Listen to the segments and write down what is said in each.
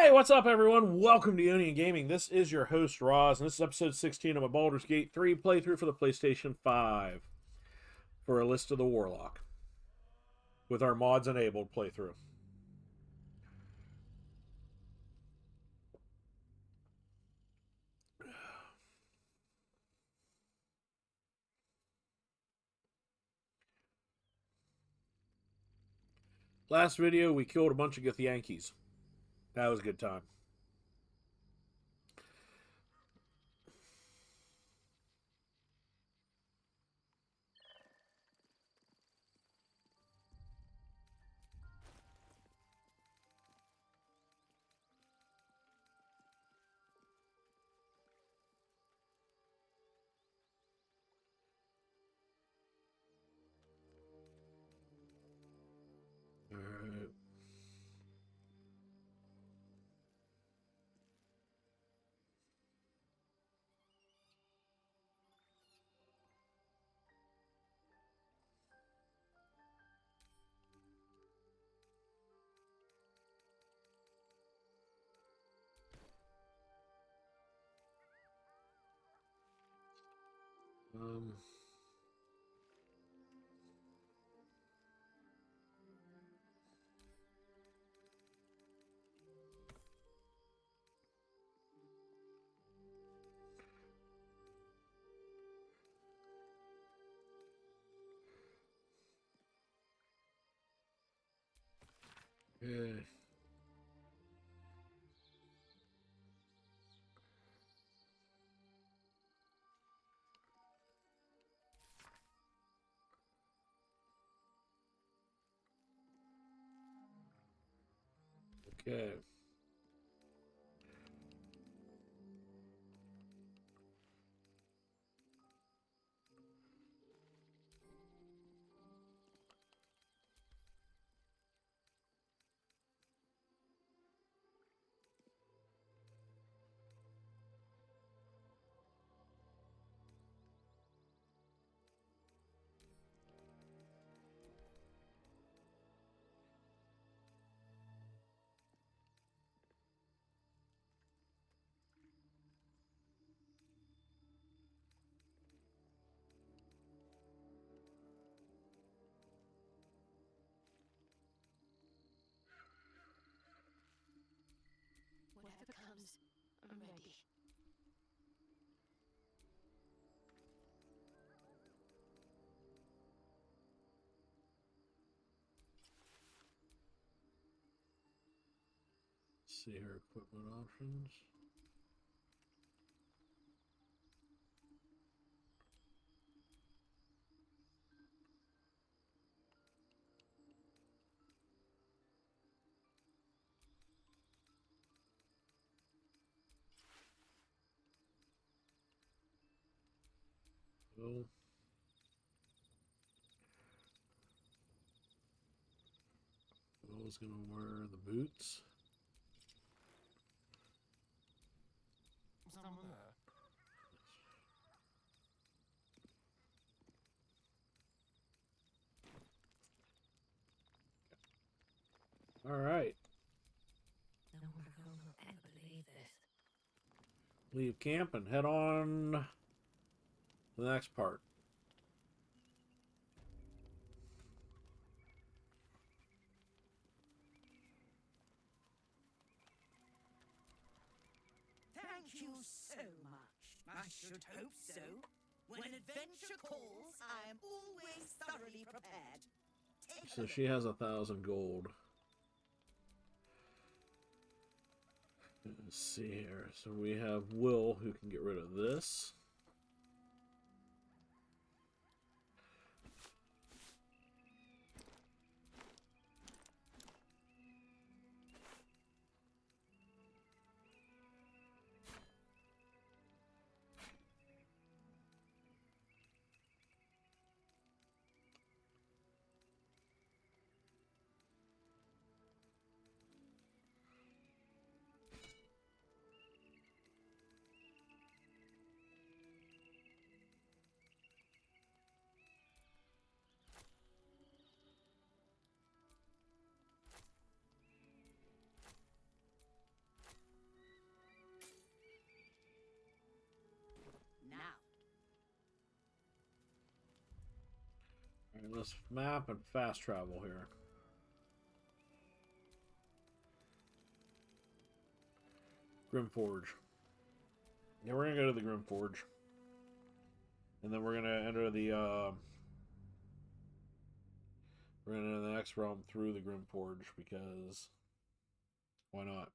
Hey, what's up, everyone? Welcome to Union Gaming. This is your host, Roz, and this is episode 16 of my Baldur's Gate 3 playthrough for the PlayStation 5 for Elista the Warlock with our mods enabled playthrough. Last video, we killed a bunch of Githyankies. That was a good time. Alright. Um... Yeah. Okay. Whatever comes, I'm ready. See her equipment options. Well, Will's gonna wear the boots. Someone there. All right. No one will ever believe this. Leave camp and head on to the next part. Thank you so much. I should hope so. When adventure calls, I am always thoroughly prepared. Take a So look. she has 1,000 gold. Let's see here. So we have Will, who can get rid of this. this map and fast travel here. Grimforge. Yeah, we're gonna go to the Grimforge. And then we're gonna enter the we're gonna enter the next realm through the Grimforge because why not?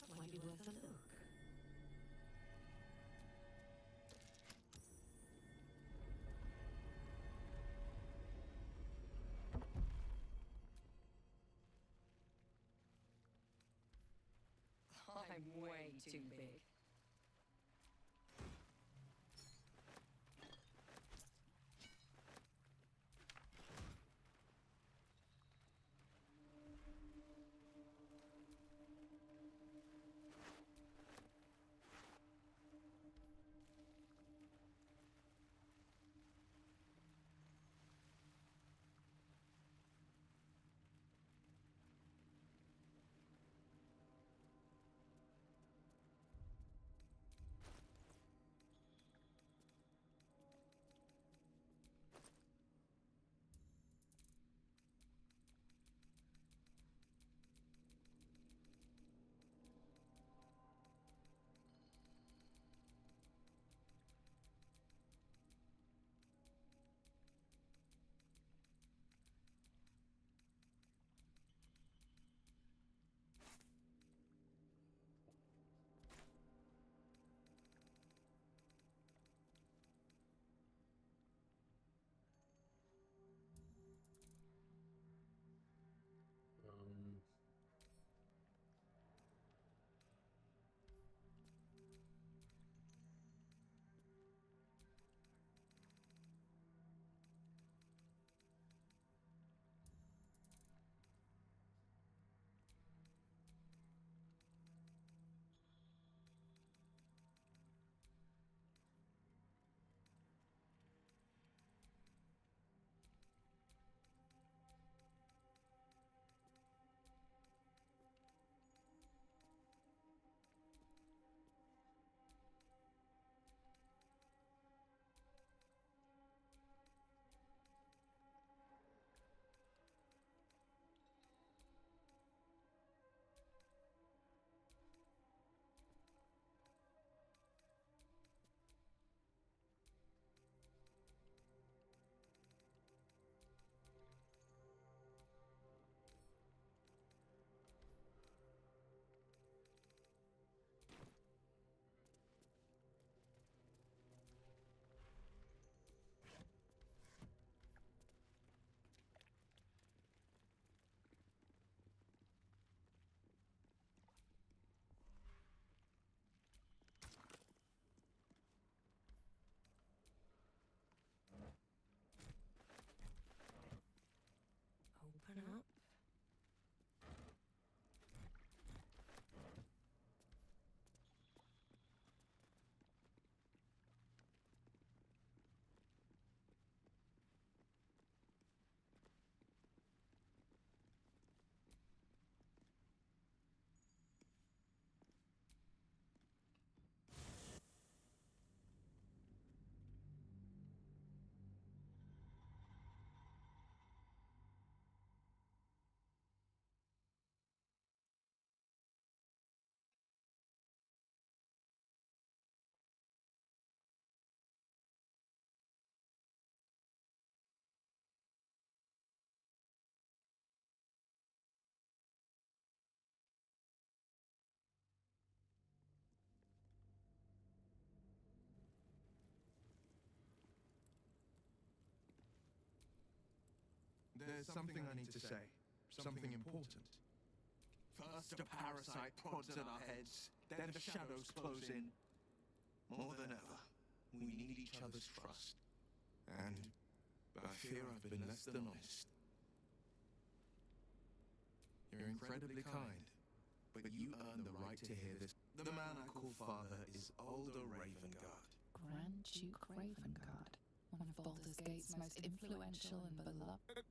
That might be worth a look. I'm way too big. Open up. There's something I need to say. Something important. First a parasite prods at our heads, then the shadows close in. More than ever, we need each other's trust. And I fear I've been less than honest. You're incredibly kind, but you earn the right to hear this. The man I call father is Baldur Ravengard. Grand Duke Ravengard, one of Baldur's Gate's most influential and beloved.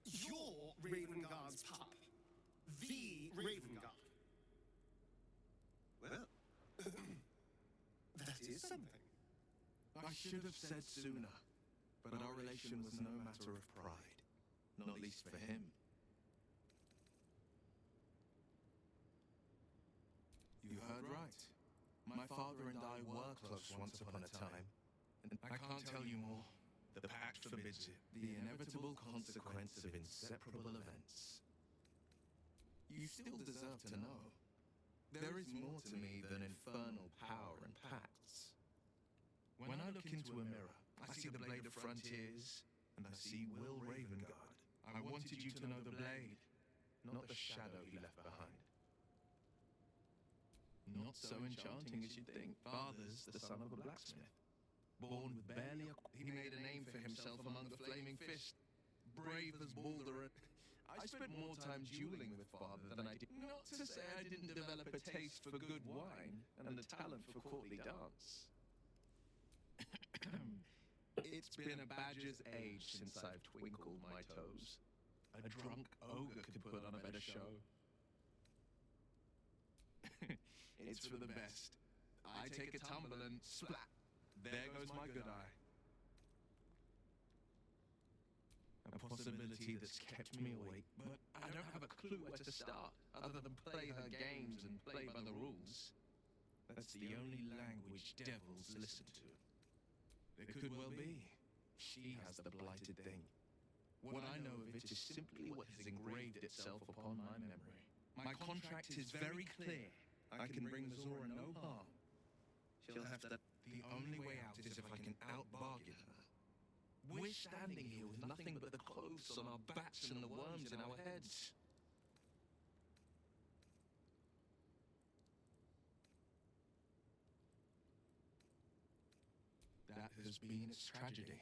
You're Ravengard's pup. The Ravengard. Well, that is something. I should have said sooner, but our relation was no matter of pride, not least for him. You heard right. My father and I were close once upon a time, and I can't tell you more. The pact forbids it. The inevitable consequence of inseparable events. You still deserve to know. There is more to me than infernal power and pacts. When I look into a mirror, I see the blade of frontiers, and I see Will Ravengard. I wanted you to know the blade, not the shadow he left behind. Not so enchanting as you'd think. Father's the son of a blacksmith. Born with barely a... He made a name for himself among the Flaming Fist. Brave as Baldur. I spent more time dueling with father than I did. Not to say I didn't develop a taste for good wine and the talent for courtly dance. It's been a badger's age since I've twinkled my toes. A drunk ogre could put on a better show. It's for the best. I take a tumble and splat. There goes my good eye. A possibility that's kept me awake, but I don't have a clue where to start, other than play her games and play by the rules. That's the only language devils listen to. It could well be. She has the blighted thing. What I know of it is simply what has engraved itself upon my memory. My contract is very clear. I can bring Mazora no harm. She'll have to... The only way out is if I can out-bargain her. We're standing here with nothing but the clothes on our backs and the worms in our heads. That has been its tragedy.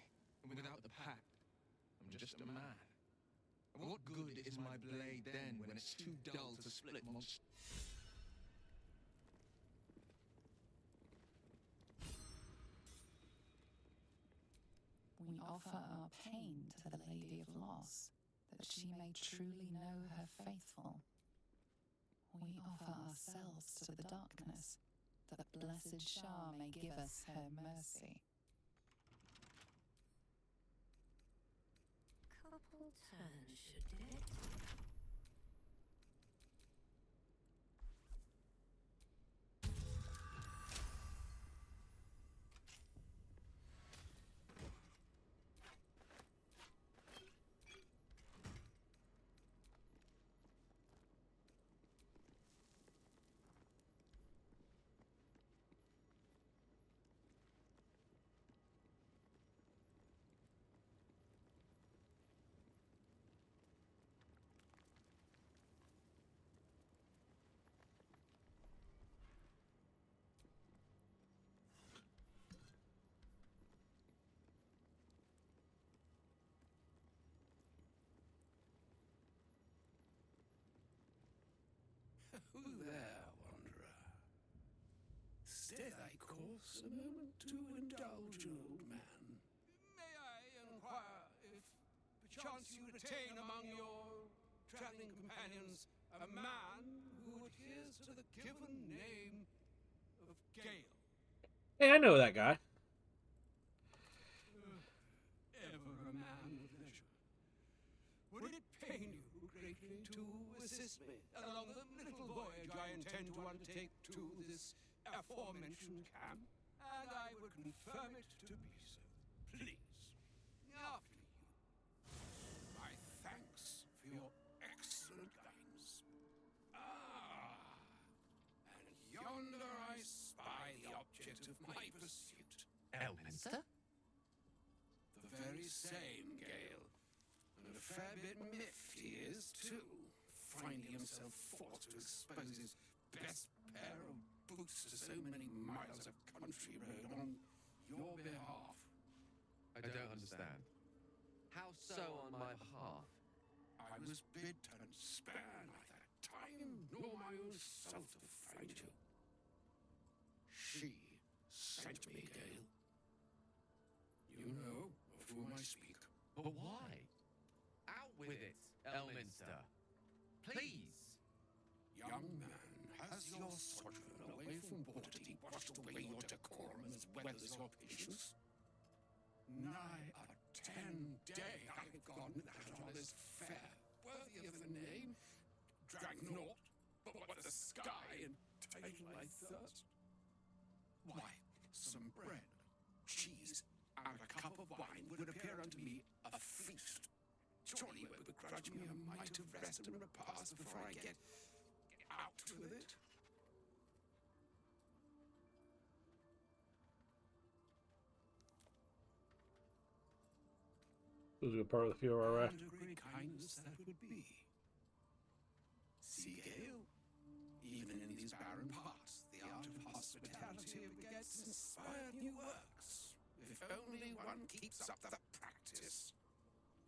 Without the pact, I'm just a man. What good is my blade then when it's too dull to split monsters? We offer our pain to the Lady of Loss, that she may truly know her faithful. We offer ourselves to the darkness, that the blessed Shah may give us her mercy. Couple turns, should it? Who there, wanderer? Stay thy course a moment to indulge an old man. May I inquire if perchance you retain among your traveling companions a man who adheres to the given name of Gale? Hey, I know that guy. Ever a man of leisure. Would it pain you greatly to assist me along the little voyage I intend to undertake to this aforementioned camp? And I would confirm it to be so. Please. After you. My thanks for your excellent guidance. Ah, and yonder I spy the object of my pursuit. Elista? The very same, Gale. And a fair bit miffed he is, too. finding himself forced to expose his best pair of boots to so many miles of country road on your behalf. I don't understand. How so on my behalf? I was bid and spare neither time nor my own self to find you. She sent me, Gale. You know of whom I speak. But why? Out with it, Elminster. Please! Young man, has your sojourn away from Baldur washed away your decorum as well as your patience? Nigh a 10-day I have gone without honest fare, worthy of the name, drank naught but what the sky entitled my thirst. Why, some bread, cheese, and a cup of wine would appear unto me a feast. Surely you would begrudge me a mite of rest and repast before I get out with it. This is a part of the few of our raft. And a great kindness that would be. See, Gale, even in these barren parts, the art of hospitality begets inspired new works. If only one keeps up the practice.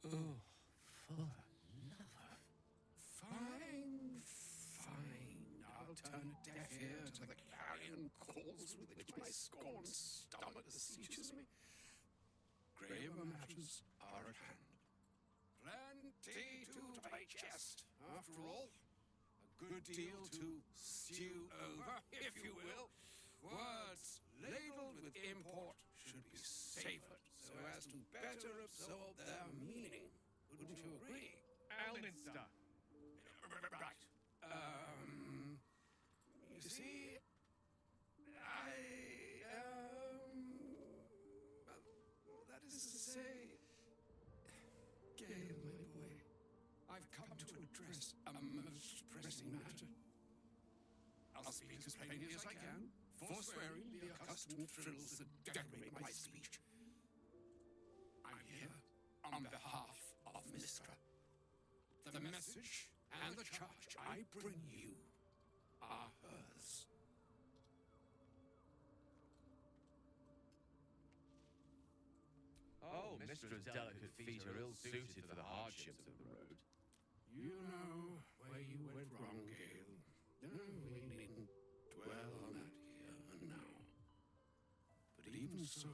Oh, for the love of... Fine, fine. I'll turn a deaf ear to the carrion calls with which my scorned stomach beseeches me. Graver matters are at hand. Plenty to digest, after all. A good deal to stew over, if you will. Words ladled with import should be savored so as to better absorb their meaning. Wouldn't you agree? Elminster! Right. You see, that is to say, Gale, my boy, I've come to address a most pressing matter. I'll speak as plainly as I can, forswearing the accustomed frills that decorate my speech. I'm here on behalf of Mistra. The message and the charge I bring you are hers. Oh, Mistra's delicate feet are ill-suited for the hardships of the road. You know where you went wrong, Gale. No, we needn't dwell on that here and now. But even so,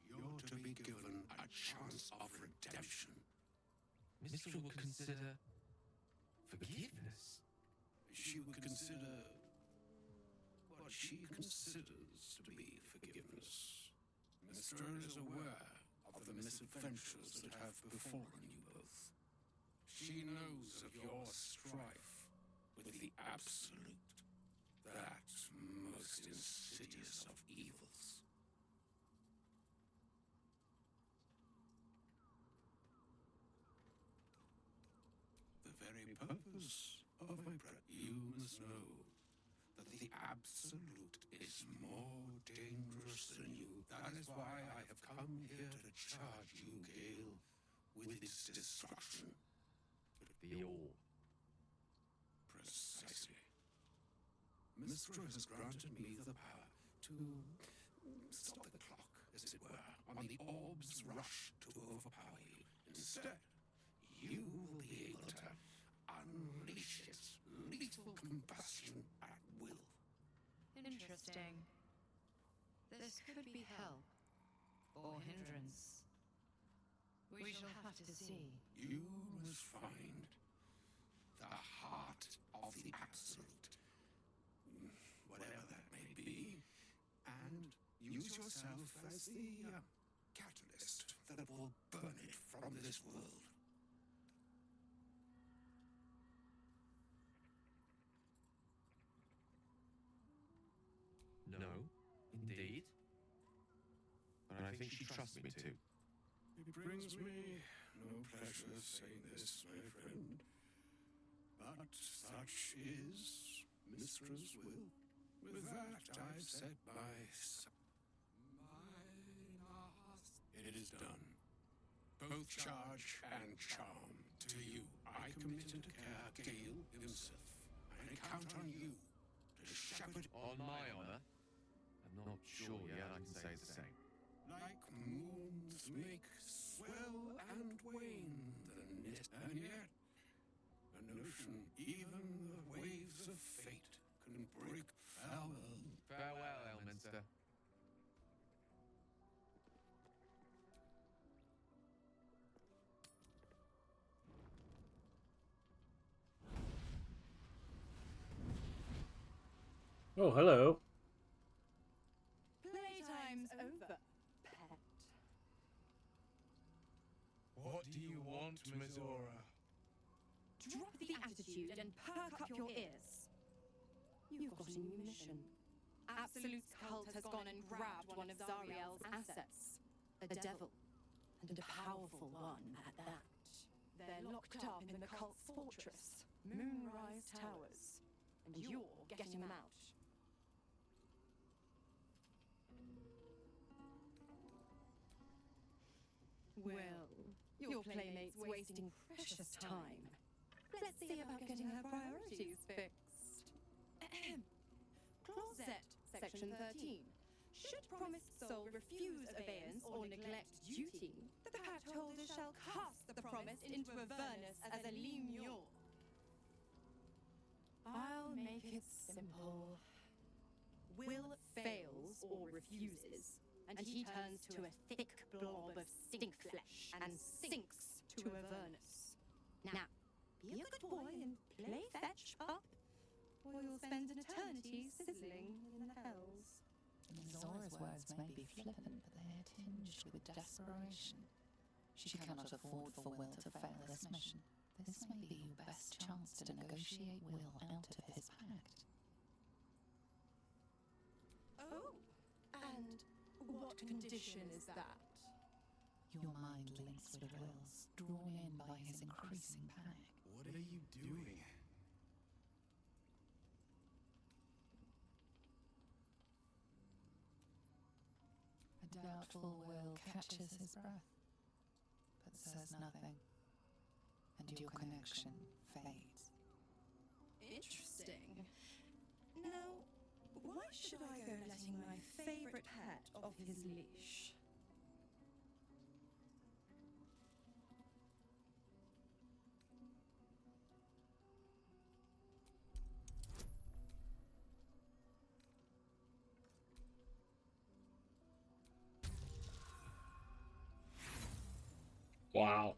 you're to be given a chance of redemption. Mistra will consider... forgiveness? She would consider what she considers to be forgiveness. Mistra is aware of the misadventures that have befallen you both. She knows of your strife with the Absolute, that most insidious of evils. The very purpose of my you must know that the Absolute is more dangerous than you. That is why I have come here to charge you, Gale, with its destruction. The orb. Precisely. Mistra has granted me the power to stop the clock, as it were, on the orb's rush to overpower you. Instead, you will be able to unleash its lethal combustion at will. Interesting. This could be help or hindrance. We shall have to see. You must find the heart of the Absolute, whatever that may be, and use yourself as the catalyst that will burn it from this world. No, indeed. But I think she trusts me too. It brings me no pleasure saying this, my friend, but such is Mistra's will. With that, I've said my... It is done. both charge and charm. To you, I commit and care Gale himself, and count on you to shepherd. On my honor, I'm not sure yet I can say the same. Like moons make swell and wane the net, and yet an ocean, even the waves of fate, can break farewell. Farewell, Elminster. Oh, hello. Playtime's over, pet. What do you want, Mizora? Drop the attitude and perk up your ears. You've got a new mission. Absolute's cult has gone and grabbed one of Zariel's assets. A devil, and a powerful one at that. They're locked up in the cult's fortress, Moonrise Towers, and you're getting them out. Well, your playmate's wasting precious time. Let's see about getting her priorities fixed. Clause Z, Section 13. Should promised soul refuse abeyance or neglect duty, the pact holder shall cast the promise into Avernus as a lien. I'll make it simple. Will fails or refuses, and he turns to a thick blob of stink flesh and sinks to Avernus. Now, be a good boy and play fetch, pup, or you'll spend an eternity sizzling in the hells. Zora's words may be flippant, but they are tinged with desperation. She cannot afford for Will to fail this mission. This may be your best chance to negotiate Will out of his pact. Oh, and what condition is that? Your mind links with Will's, drawn in by his increasing panic. What are you doing? A doubtful Will catches his breath, but says nothing, and your connection fades. Interesting. Now, why should I go letting my favorite pet off his leash? Wow.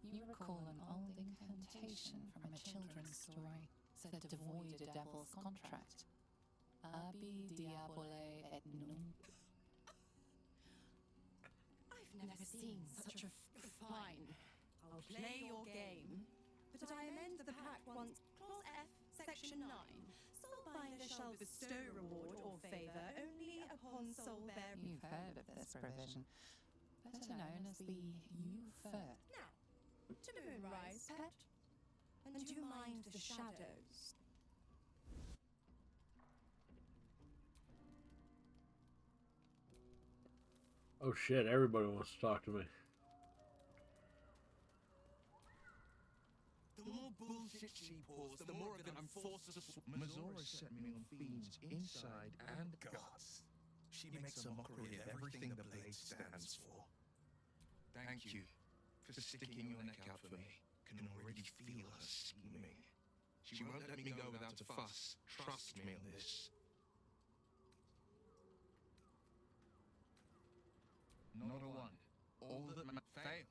You recall an old incantation from a children's story said to void a devil's contract. Abi diabole et nunc. I've never seen such a fine. I'll play your game, but I amend the pact once. Clause F, Section 9. Soulbinder shall bestow reward or favor only upon soul bearer. You've heard of this provision, better known as the U-Fur. Now, to Moonrise, pet, and do you mind the shadows? Oh shit, everybody wants to talk to me. The more bullshit she pours, the more I'm forced to Mizora set me on fiends inside and guts. She makes a mockery of everything the blade stands for. Thank you for sticking your neck out for me. Can already feel her scheming. She won't let me go without a fuss. Trust me on this. Not a one. All that fail.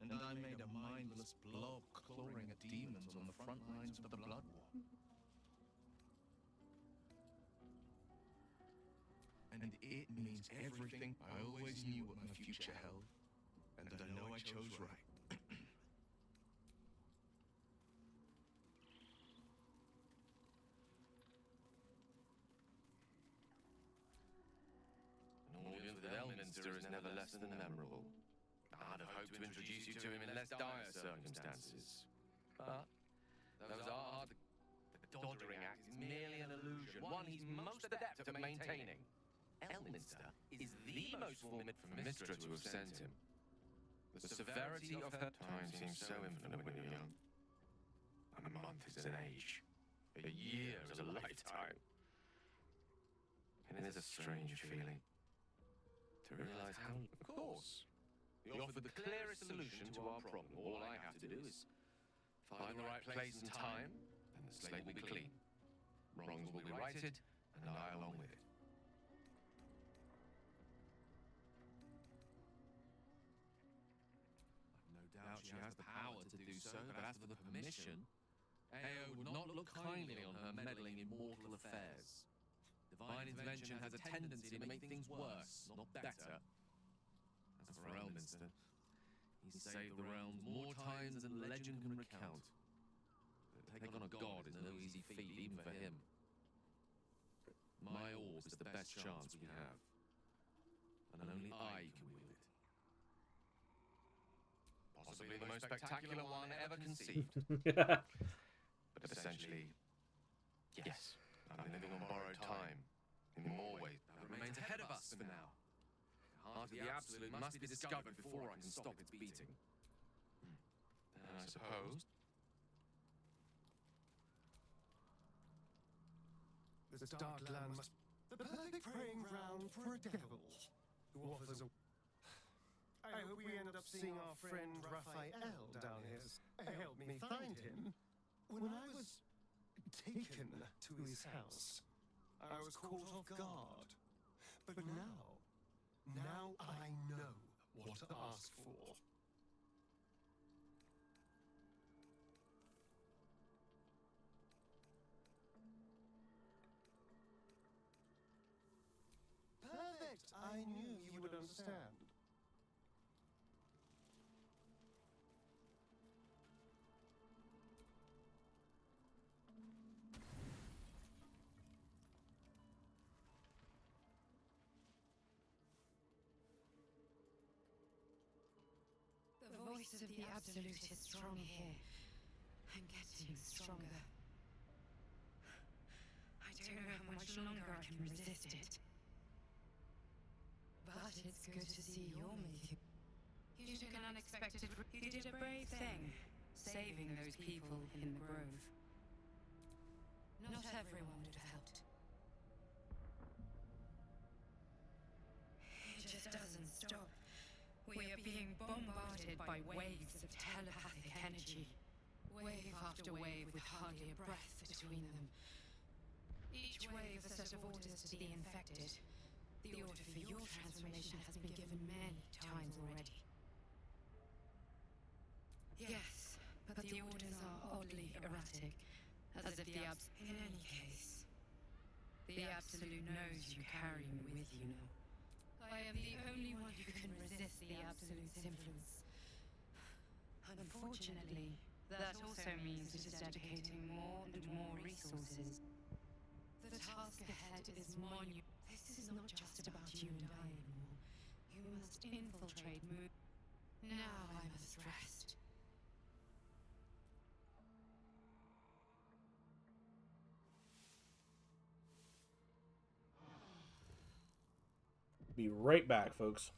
And I made a mindless blob clawing at demons on the front lines of the Blood War. And it means everything. I always knew what my future held. And I know I chose right. An audience with Elminster is never less than memorable. I'd have hoped to introduce you to him in less dire circumstances. But those are the doddering act is merely an illusion. version, one he's most adept at maintaining. Elminster is the most formidable Mistra to have sent him. The severity of her time seems so infinite when you're young. A month is an age. A year is a lifetime. And it is a strange feeling to realize how... Of course. You offered the clearest solution to our problem. All I have to do is find the right place and time, and the slate will be clean. Wrongs will be righted, and I along with it. I've no doubt she has the power to do so, but as for the permission, Ao would not look kindly on her meddling in mortal affairs. Divine intervention has a tendency to make things worse, not better. As for Elminster, he's saved the realms more times than legend can recount. But to take on a god is no easy feat even for him. My orb is the best chance we have, and only I can wield it. Possibly the most spectacular one ever conceived. But essentially, yes, I'm living on borrowed time, in more ways. That remains ahead of us for now. The heart of the Absolute must be discovered before I can stop its beating. And I suppose... This dark land must... the perfect preying ground for a devil who offers a... I hope we end up seeing our friend Raphael down here. Help me find him. When I was taken to his house, I was caught off guard. But now I know what to ask for. Perfect! I knew you would understand. The voice of the Absolute is strong here, and getting stronger. I don't know how much longer I can resist it. But it's good to see you're making... You took an unexpected... You did a brave thing, saving those people in the grove. Not everyone would have helped. It just doesn't stop. We are being bombarded by waves of telepathic energy. Wave after wave with hardly a breath between them. Each wave a set of orders to the infected. The order for your transformation has been given many times already. Yes, but the orders are oddly erratic. As if the In any case, the Absolute knows you carry me with you now. I am the only one who can resist the Absolute's influence. Unfortunately, that also means it is dedicating more and more resources. The task ahead is monumental. This is not just about you and I anymore. You must infiltrate Now I must rest. Be right back, folks.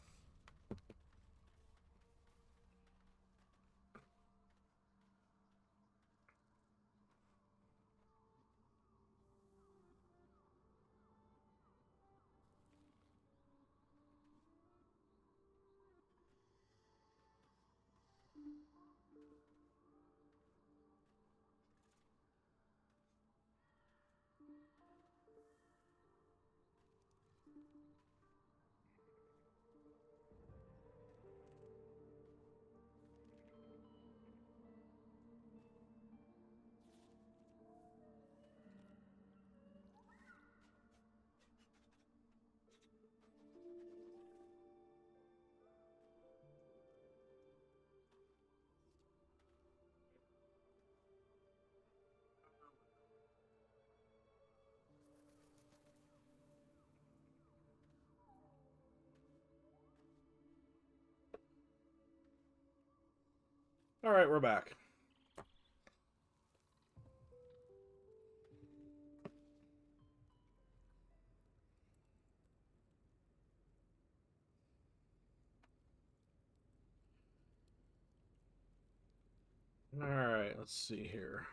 All right, we're back. Alright, let's see here.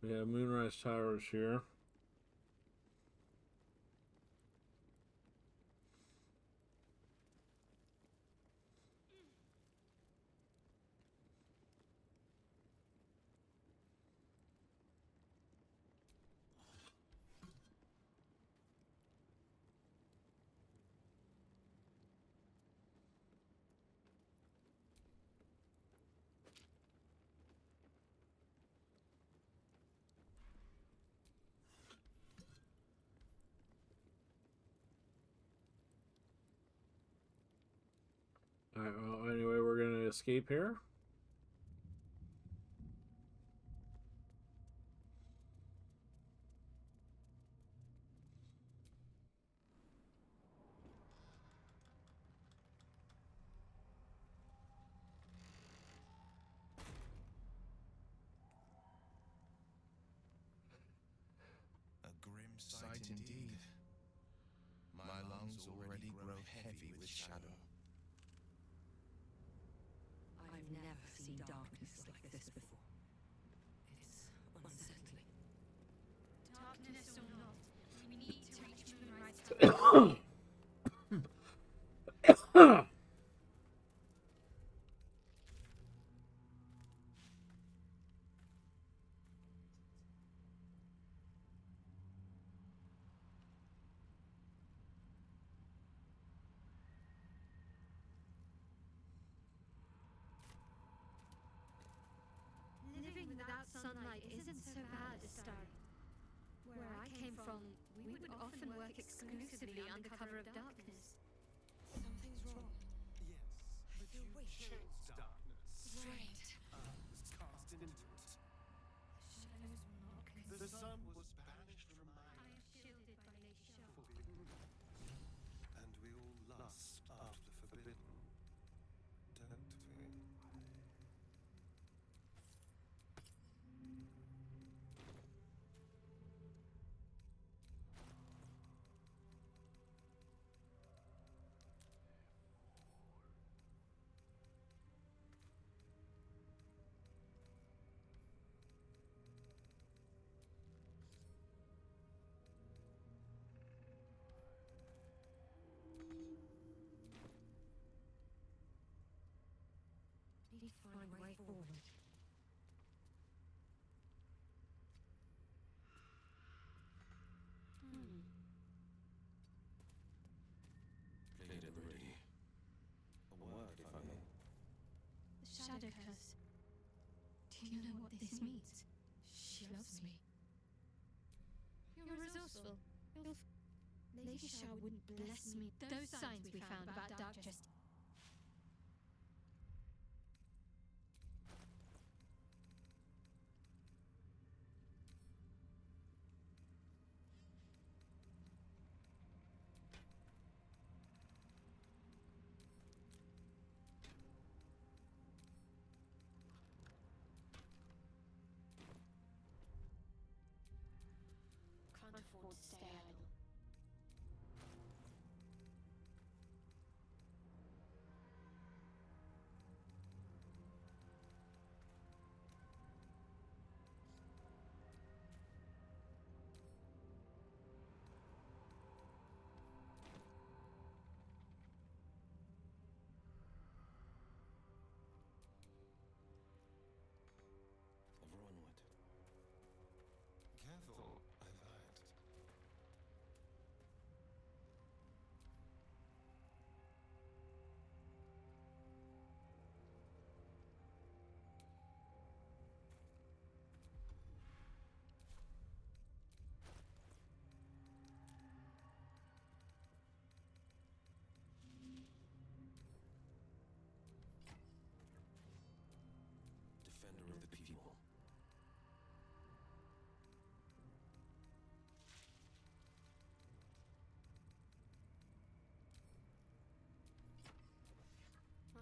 We have Moonrise Towers here. Alright, well, anyway, we're going to escape here. A grim sight indeed. My lungs already grow heavy with shadow. I've never seen darkness like this before. It's unsettling. Darkness or not, we need to reach Moonrise Tower. Living without sunlight isn't so bad, Astari. Where I came from, we would often work exclusively under cover of darkness. Something's wrong. Yes, but you chose darkness. Right. Was cast into it. The shadows will not consume. The sun was banished from my I am shielded by Lady Shaw. forbidden. And we all lust after the forbidden, don't we? Need to find a way forward. Played it ready. A word, if I may. The shadow curse. Do you know what this means? She loves me. You're resourceful. Lady Shaw wouldn't bless me. Those signs we found about dark just. Can't afford to stay idle. Ever onward. Careful, I lied. Defender of the people.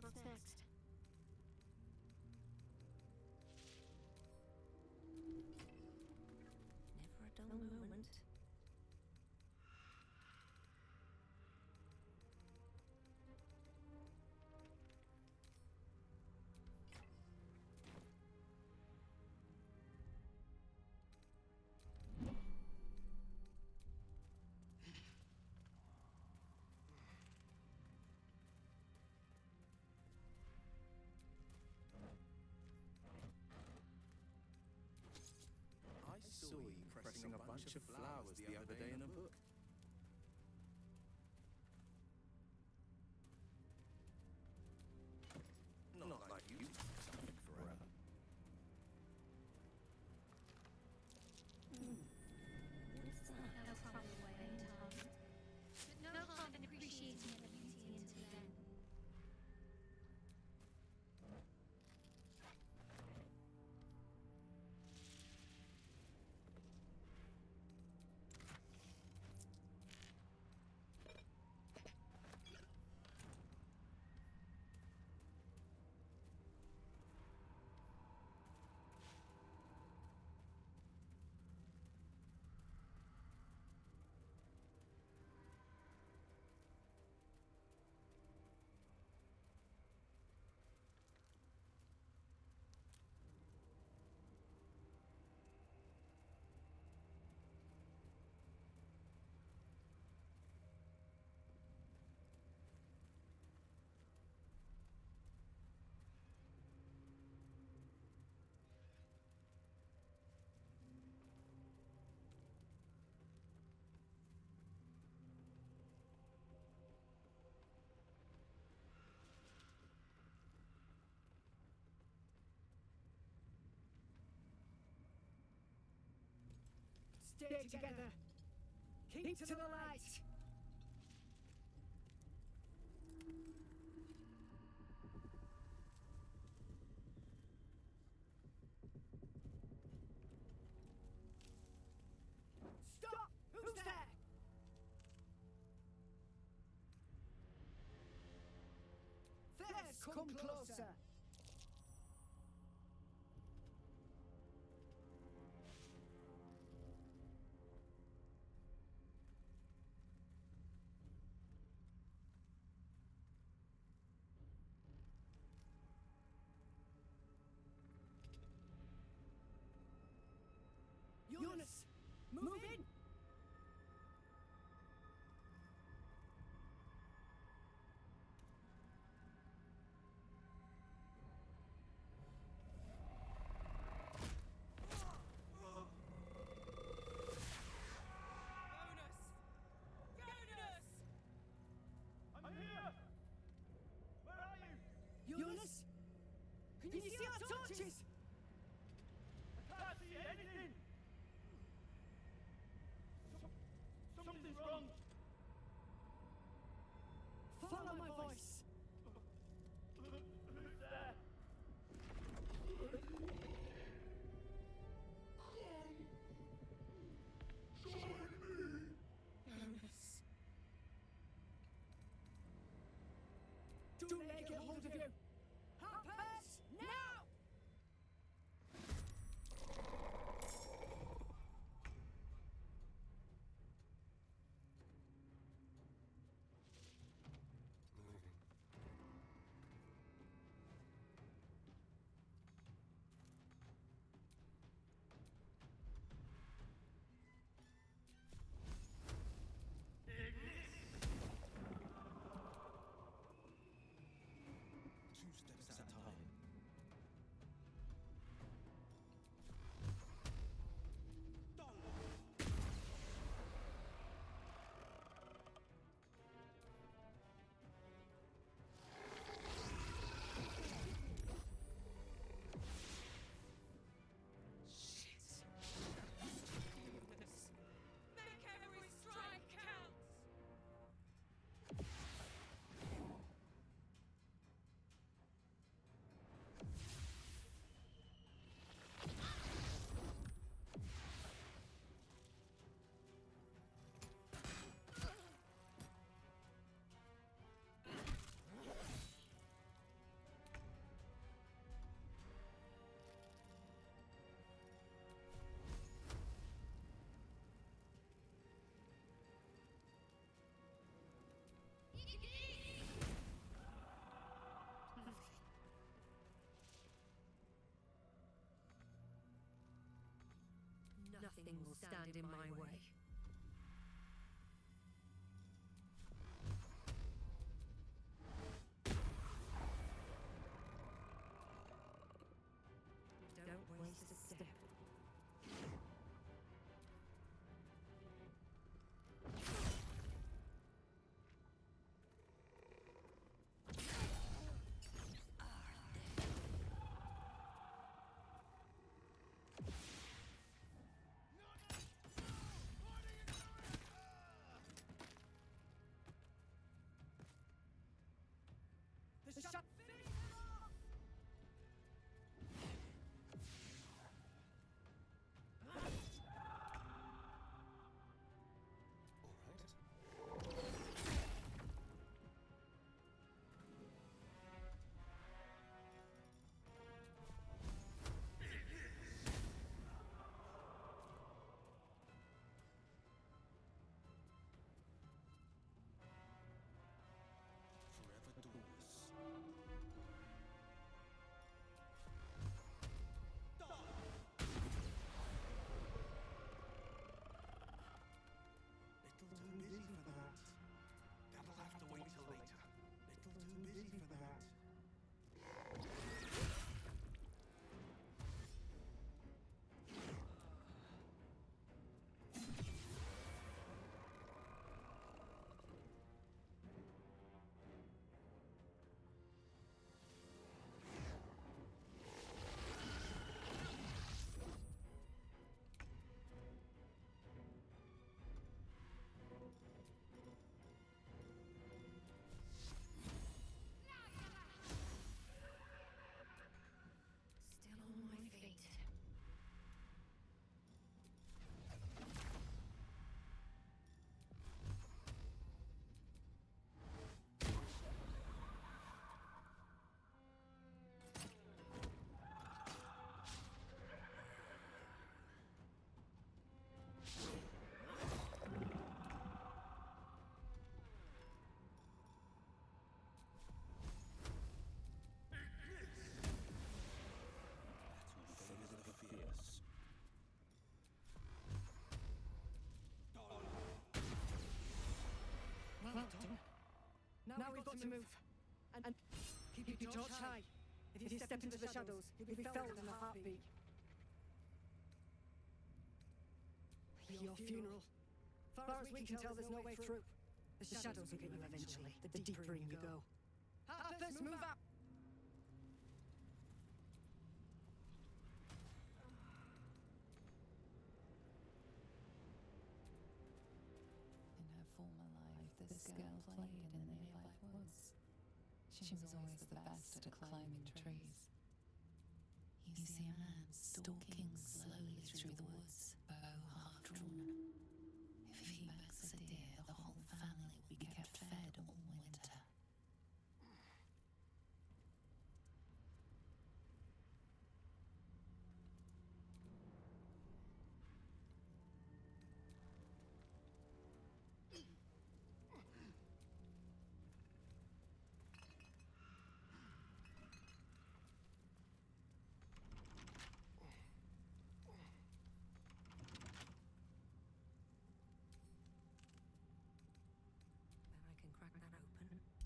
What's next? Never a dull moment. bunch of flowers the other day in a book. Not like you something forever. They'll probably wait in time. But no harm in appreciating the beauty until then. Stay together. Keep to the light. Stop! Who's there? Fairs, come closer. Eunice, move in! Eunice? Can you see our torches? I can't see anything! Something's wrong! Follow my voice! Who's there? Eunice. Don't let it get hold of you! Harpers, now! Two steps at a time. Make every strike count! Nothing will stand in my way. Don't waste a step. to move. And keep your torch high. If you step into the shadows, you'll be felled in a heartbeat. Your funeral. Far as we can tell, there's no way through. The shadows will get you eventually, the deeper in you go. Harpers, move up! In her former life, this girl played in the nearby woods. She was always the best at climbing trees. You see a man stalking slowly through the woods, bow half drawn. If he backs a deer, the whole family will be kept fed all winter. I can crack that open. This grave is a mess.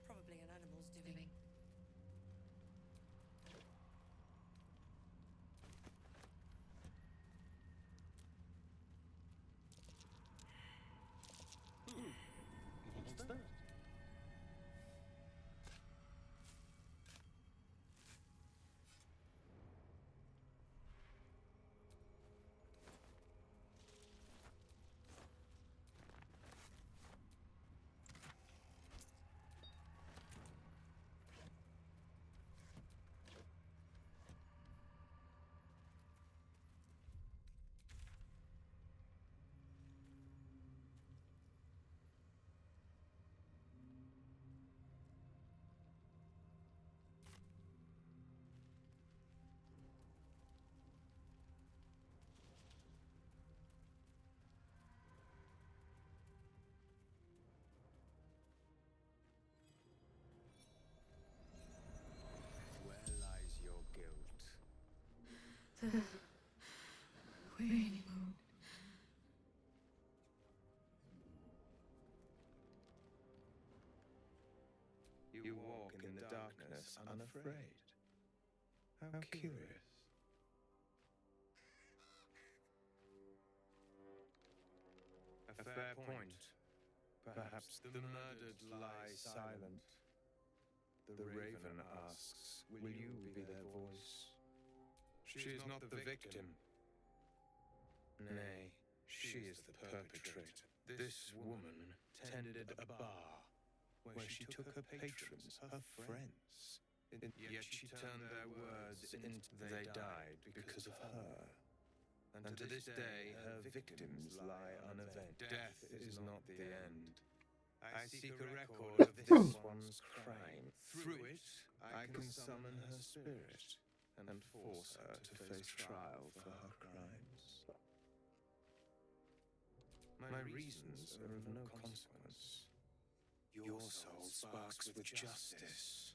Probably an animal's doing. What's that? Where lies your guilt? The waning moon. You walk in the darkness unafraid. How curious. A fair point. Perhaps the murdered lie silent. The raven asks, will you be their voice? She is not the victim. Nay, she is the perpetrator. This woman tended a bar where she took her patrons, her friends. Yet she turned their words into they died because of her. And to this day, her victims lie unavenged. Death is not the end. I seek a record of this one's crime. Through it, I can summon her spirit and force her to face trial for her crimes. My reasons are of no consequence. Your soul sparks with justice.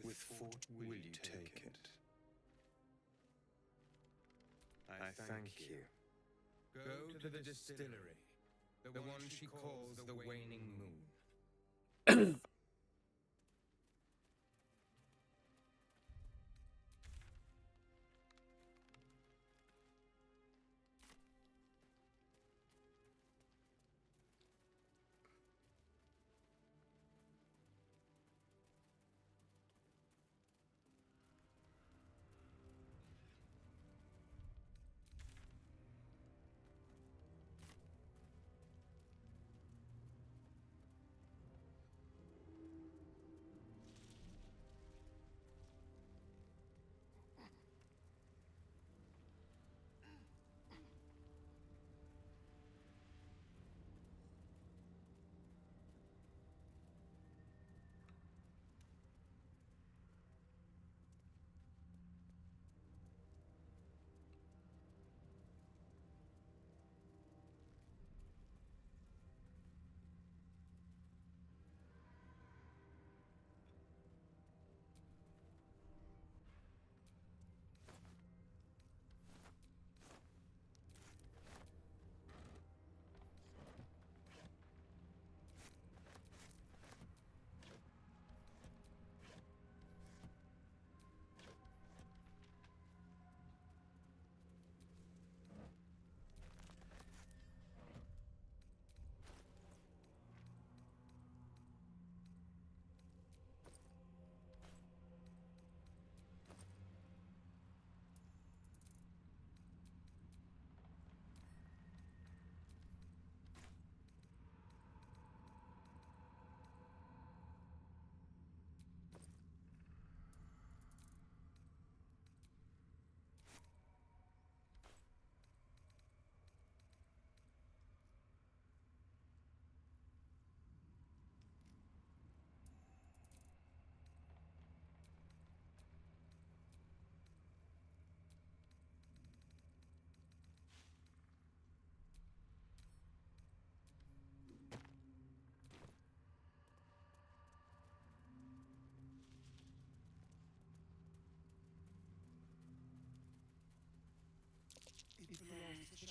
With force will you take it? I thank you. Go to the distillery, the one she calls the Waning Moon.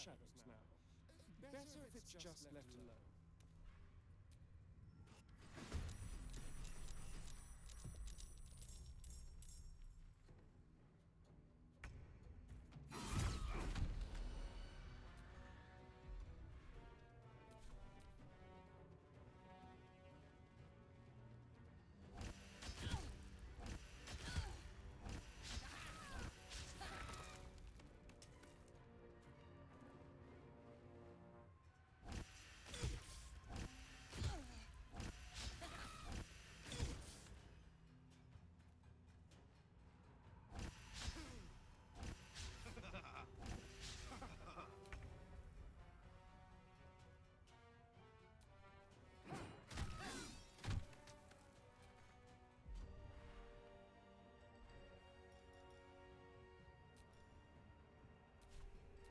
shadows now. Better if it's just left alone.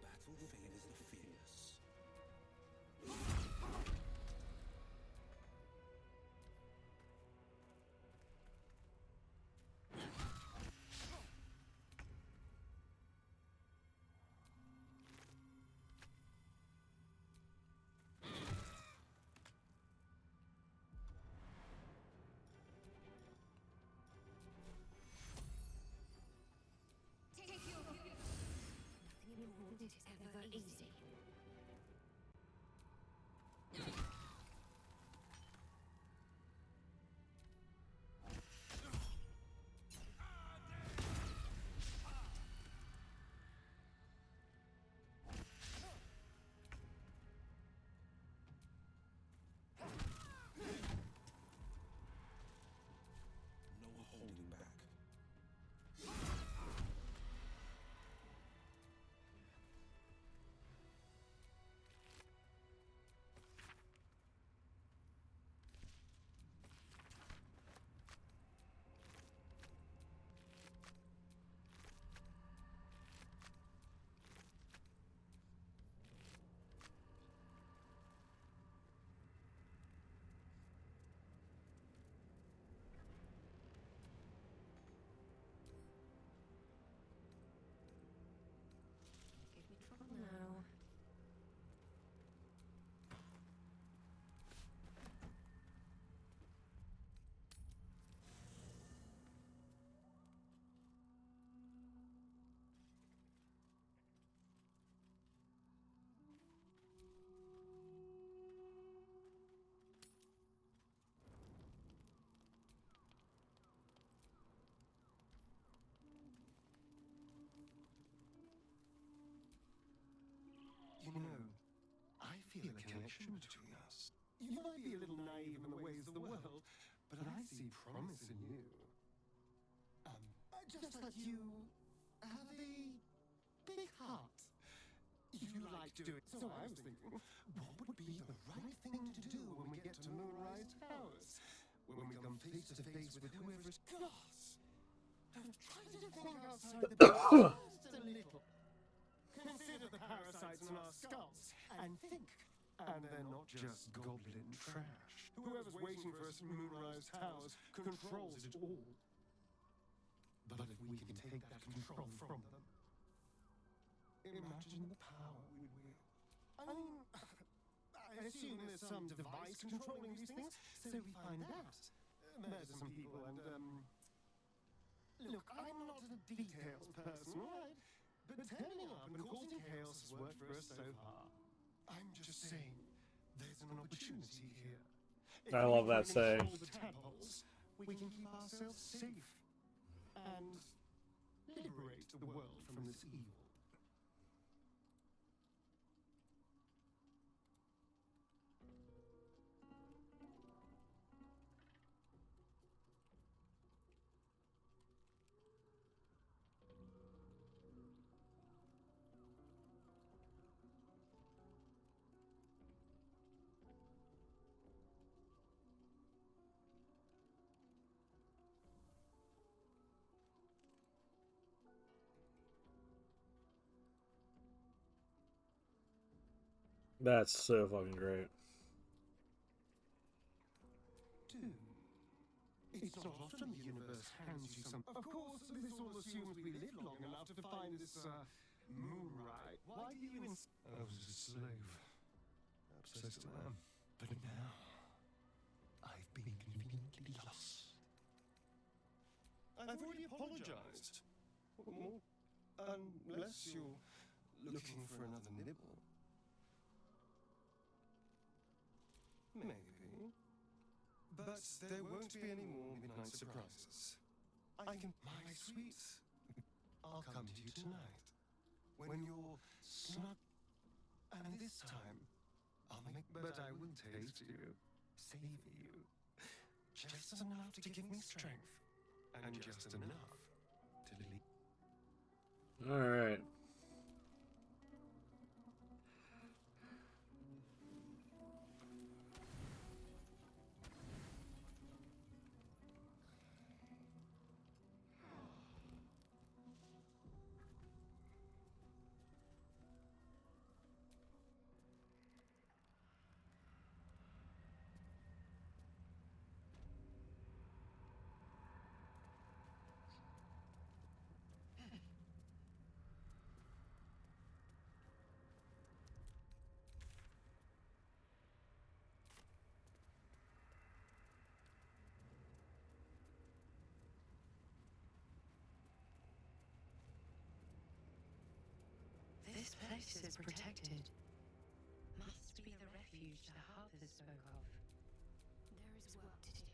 Battle favors the fearless. Take your... Nothing important is ever easy. No holding back. Give me trouble now. You know, I feel a connection between us. You might be a little naive in the ways of the world, but I see promise in you. Just like you have a big heart. You like doing. So I was thinking, what would be the right thing to do when we get to Moonrise Towers? When we come face to face with whoever is gods? Try to think outside the box just a little. Consider the parasites in our skulls and think. And they're not just goblin trash. Whoever's waiting for us in Moonrise Towers controls it all. But if we can take that control from them, imagine the power we wield. I mean, I assume there's some device controlling these things, so we find out. Murder some people and, Look, I'm not a details person, right? But turning up and causing chaos has worked for us so far. I'm just saying, there's an opportunity here. I love that saying. The tadpoles, we can keep ourselves safe and liberate the world from this evil. That's so fucking great. Dude, it's not often the universe hands you some. Of course, this all assumes we live long enough to find this, moonrise. Why do you I was a slave. So still am. But now, I've been conveniently lost. I've already apologized. What more? Unless you're looking for another nibble. Maybe. But there won't be any more midnight surprises. My sweet, I'll come to you tonight. When you're snug. And this time, but I will taste you, savor you. Just enough to give me strength. And just enough to leave. Alright. This place is protected. Must be the refuge the Harpers spoke of. There is work to do.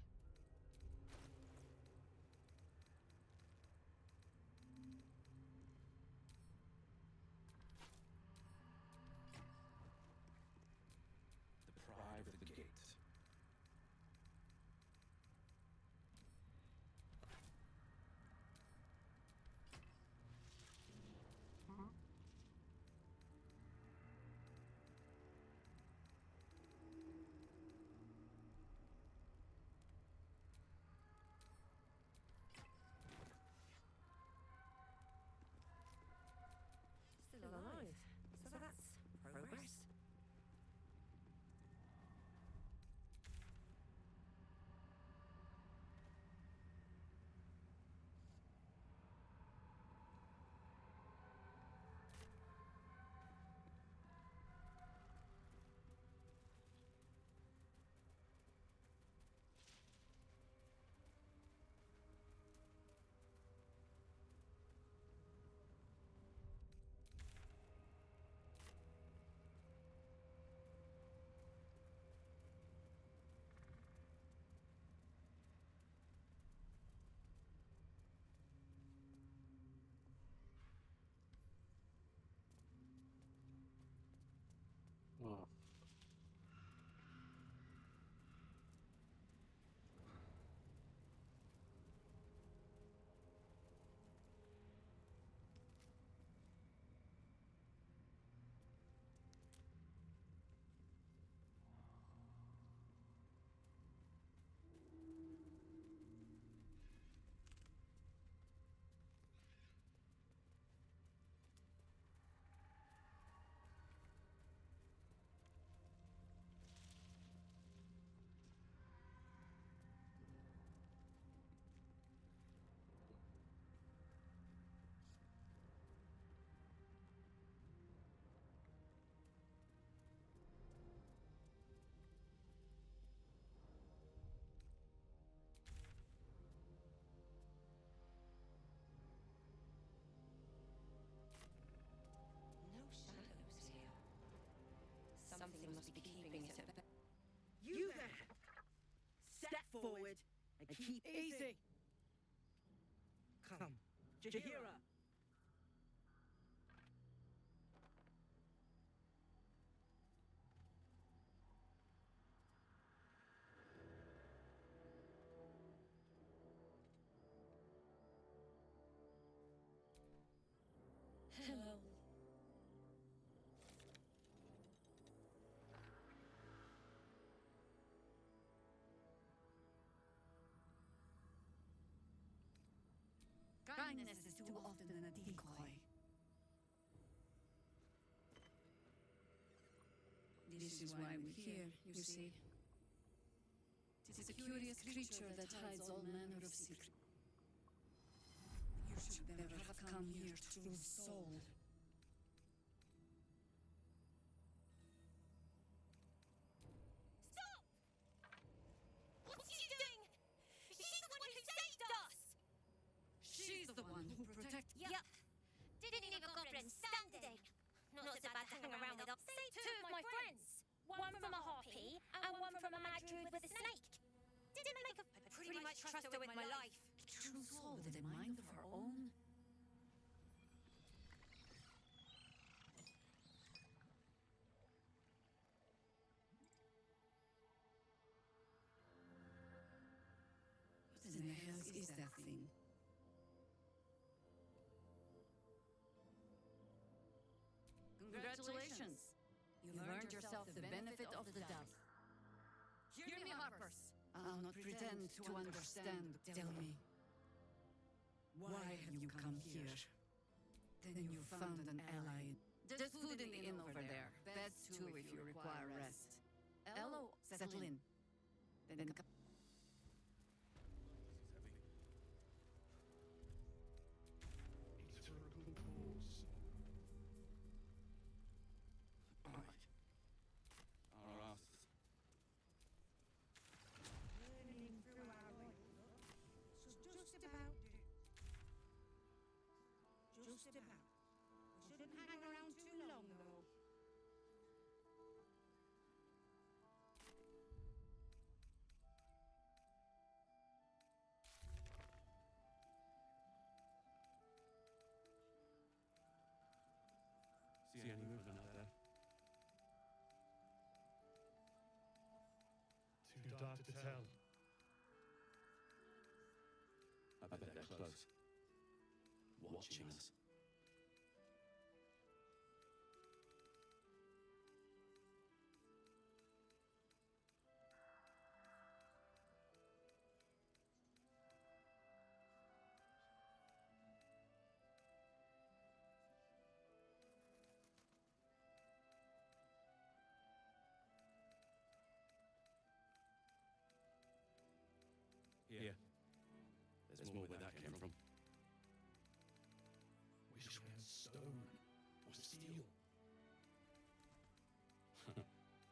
The pride of the gate. Still alive. So that's progress. Oh. No shadows here. Something must be keeping it at bay. You there! Step forward and keep easy! Come, Jahira! Hello. Kindness is too often a decoy. This is why we're here, you see. It is a curious creature that hides all manner of secrets. You should never have come here, true soul. trust her with my life. A true soul with a mind of her own. What in the hell is that thing? Congratulations! You've earned yourself the benefit of the doubt. Hear me, Harpers! I'll not pretend to understand. Tell me, why have you come here? Then you found an ally. There's food in the inn over there. Beds too if you require rest. Hello, settle in. Then come. Burning through our royal so just about do. Just about. Shouldn't hang around too long, though. See any movement out there? Too dark to tell. I bet they're close. Watching us. Here. There's more where that came from. Wish we had stone or steel.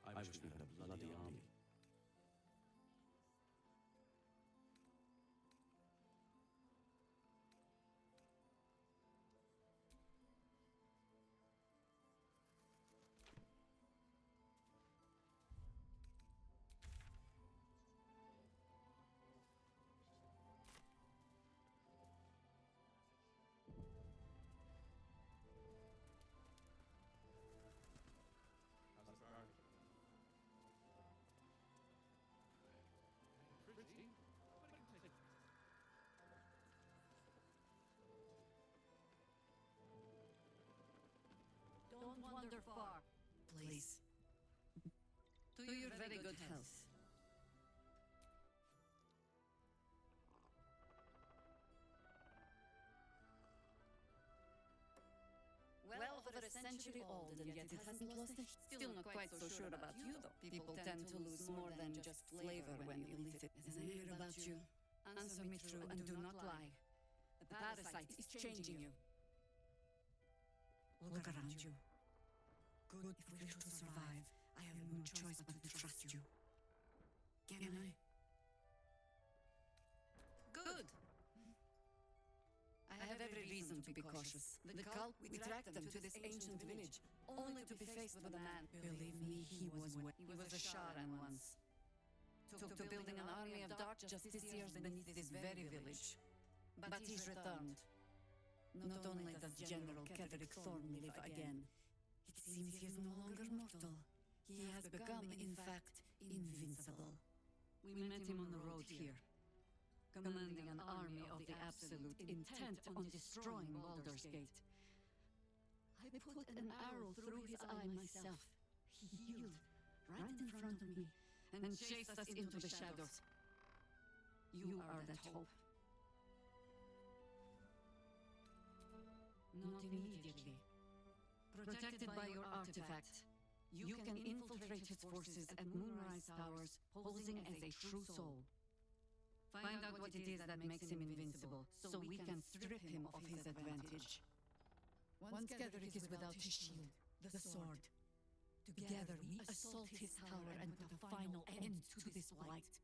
I wish we had a bloody army. Don't wander far, please. To your very good health. Well over a century old, and yet it hasn't lost a... Still not quite so sure about you, though. People tend to lose more than just flavor when you leave it. As I hear about you, answer me true and do not lie. The parasite is changing you. Look around you. Good, if we're to survive, I have no choice but to trust you. Can I? Good! I have every reason to be cautious. The cult, we tracked them to this ancient village, only to be faced with a man. Believe me, he was a Sharan once. Took to building an army of dark justiciars beneath this very village. But he's returned. Not only does General Ketherick Thorn live again, it seems he is no longer mortal. He has become, in fact, invincible. We met him on the road here, commanding an army of the Absolute, intent on destroying Baldur's Gate. I put an arrow through his eye myself. He healed, right in front of me, and chased us into the shadows. You are that hope. Not immediately. Protected by your artifact, you can infiltrate his forces at Moonrise Towers, posing as a true soul. Find out what it is that makes him invincible, so we can strip him of his advantage. Once Ketherick is without his shield, the sword, together we assault his tower and put a final end to this blight.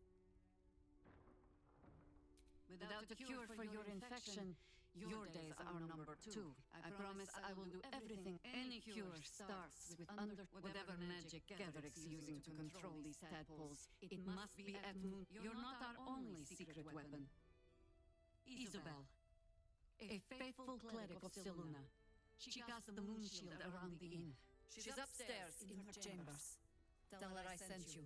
Without a cure for your infection, Your days are numbered too. I promise I will do everything. Any cure starts with whatever magic Gatherix using to control these tadpoles. It must be at Moon. You're not our only secret weapon. Isabel, a faithful cleric of Seluna. She cast the moon shield around the inn. She's upstairs in her chambers. Tell her I sent you.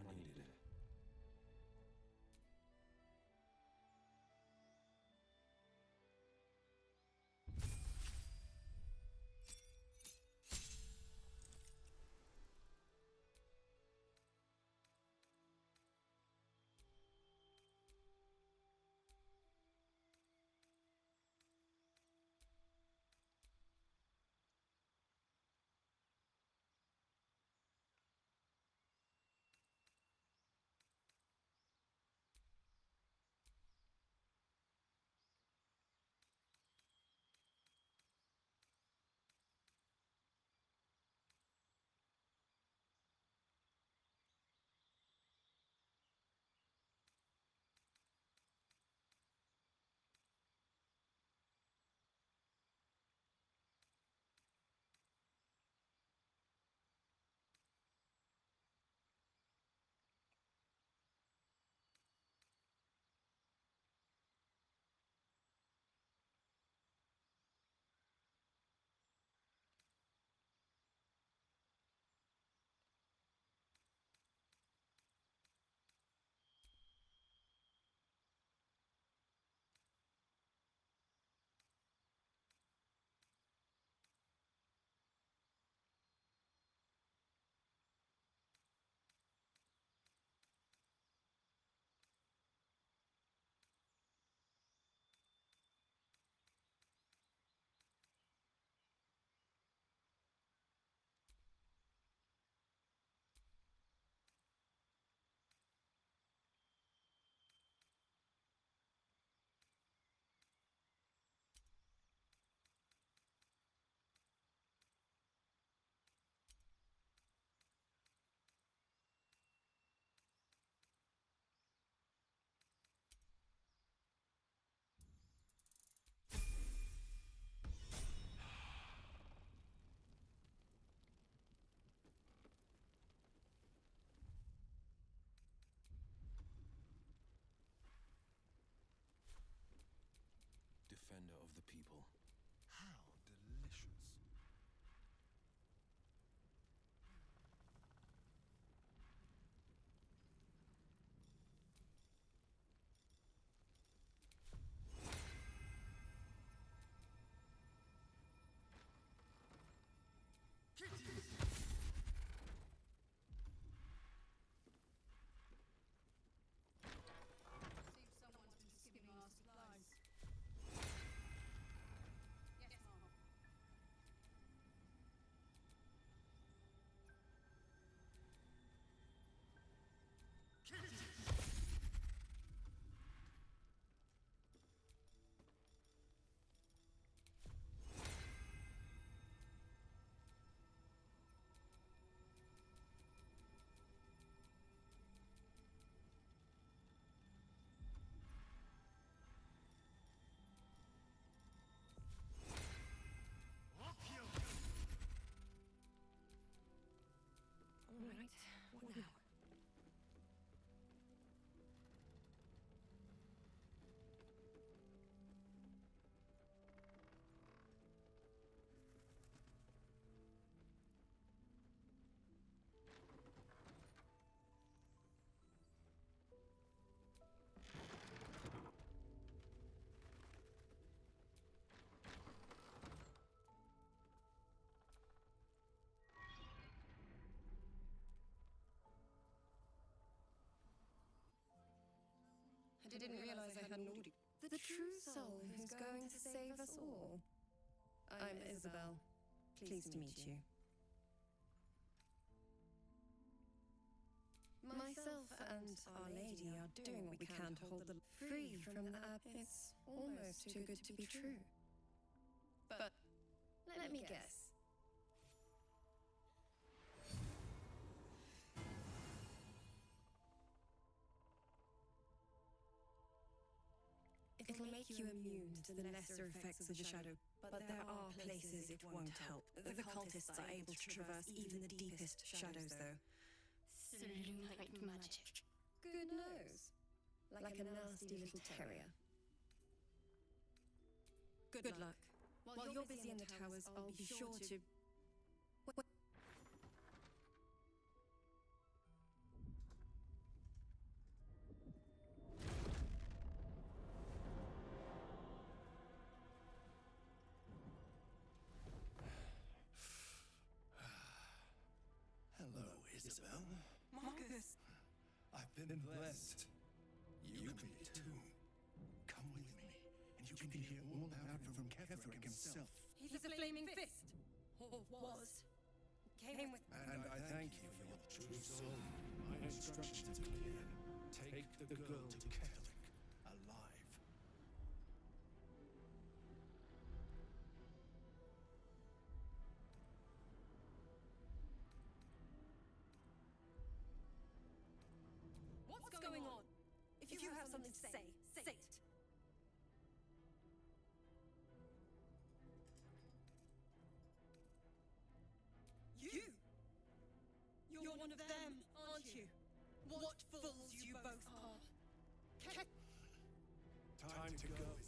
I needed it. Defender of the people. How delicious. Seems someone's been skimming our supplies. Yes, Mom. All right, what now? I didn't realize I had an audio. The true soul who's going to save us all. I'm Isabel. Pleased to meet you. Myself and Our Lady are doing what we can to hold them free from the It's almost too good to be true. But let me guess. It'll make you immune to the lesser effects of the shadow, but there are places it won't help. The cultists are able to traverse even the deepest shadows, though. Like magic. Good nose. Like a nasty little terrier. Good luck. While you're busy in the towers, I'll be sure to... Hello, Isabel. Marcus! I've been blessed. You can be too. Come with me, and you can hear all about it from Ketherick himself. He's a flaming fist! Or was. Came with... And I thank you for your true soul. My instructions are clear. Take the girl to Ketherick, alive. What's going on? If you have something to say, say it. You're one of them, aren't you? What fools you both are. Time to go.